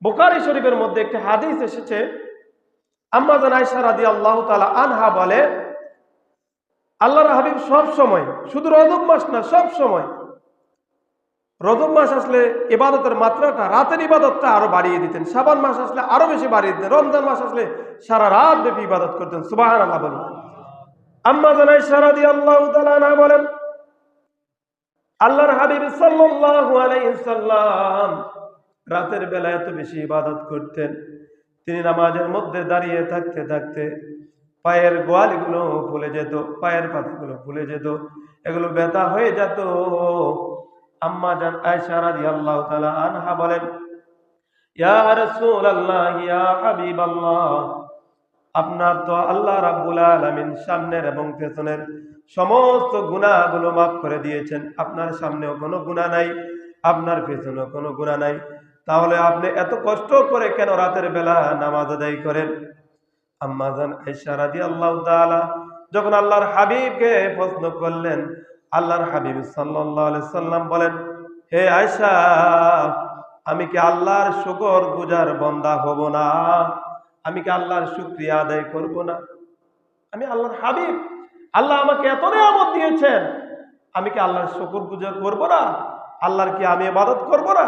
বুখারী শরীফের মধ্যে একটি হাদিস এসেছে, আম্মা জান আয়েশা রাদিয়াল্লাহু তাআলা আনহা বলে, আল্লাহর হাবিব সব সময়, শুধু রজব মাস না, সব সময় রজব মাস আসলে ইবাদতের মাত্রাটা, রাতের ইবাদতটা আরো বাড়িয়ে দিতেন, শাবান মাস আসলে আরো বেশি বাড়িয়ে দিতেন, রমজান মাস আসলে সারা রাত ব্যাপী ইবাদত করতেন। সুবহানাল্লাহ বলেন। আম্মা জান আয়েশা রাদিয়াল্লাহু তাআলা আনহা বলেন, আল্লাহর হাবিব সাল্লাল্লাহু আলাইহি সাল্লাম রাতের বেলা এত বেশি ইবাদত করতেন, তিনি নামাজের মধ্যে দাঁড়িয়ে থাকতে থাকতে পায়ের গোয়ালিগুলো ফুলে যেত, পায়ের পাতাগুলো ফুলে যেত, এগুলো ব্যথা হয়ে যেত। আম্মা জান আয়েশা রাদিয়াল্লাহু তাআলা আনহা বলেন, ইয়া রাসূলুল্লাহ, ইয়া হাবিবাল্লাহ, আপনার তো আল্লাহ রাব্বুল আলামিন সামনের এবং পেছনের সমস্ত গুনাহগুলো মাফ করে দিয়েছেন, আপনার সামনেও কোনো গুনাহ নাই, আপনার পেছনেও কোনো গুনাহ নাই, তাহলে আপনি এত কষ্ট করে কেন রাতের বেলা নামাজ আদায় করেন? আম্মা জান আয়েশা রাদিয়াল্লাহু তাআলা যখন আল্লাহর হাবিবকে প্রশ্ন করলেন, আল্লাহর হাবিব সাল্লাল্লাহু আলাইহি সাল্লাম বলেন, হে আয়েশা, আমি কি আল্লাহর শুকর গুজার বান্দা হব না? আমি কি আল্লাহর শুকরিয়া আদায় করব না? আমি আল্লাহর হাবিব, আল্লাহ আমাকে এত নিয়ামত দিয়েছেন, আমি কি আল্লাহর শুকর গুজার করব না? আল্লাহর কি আমি ইবাদত করব না?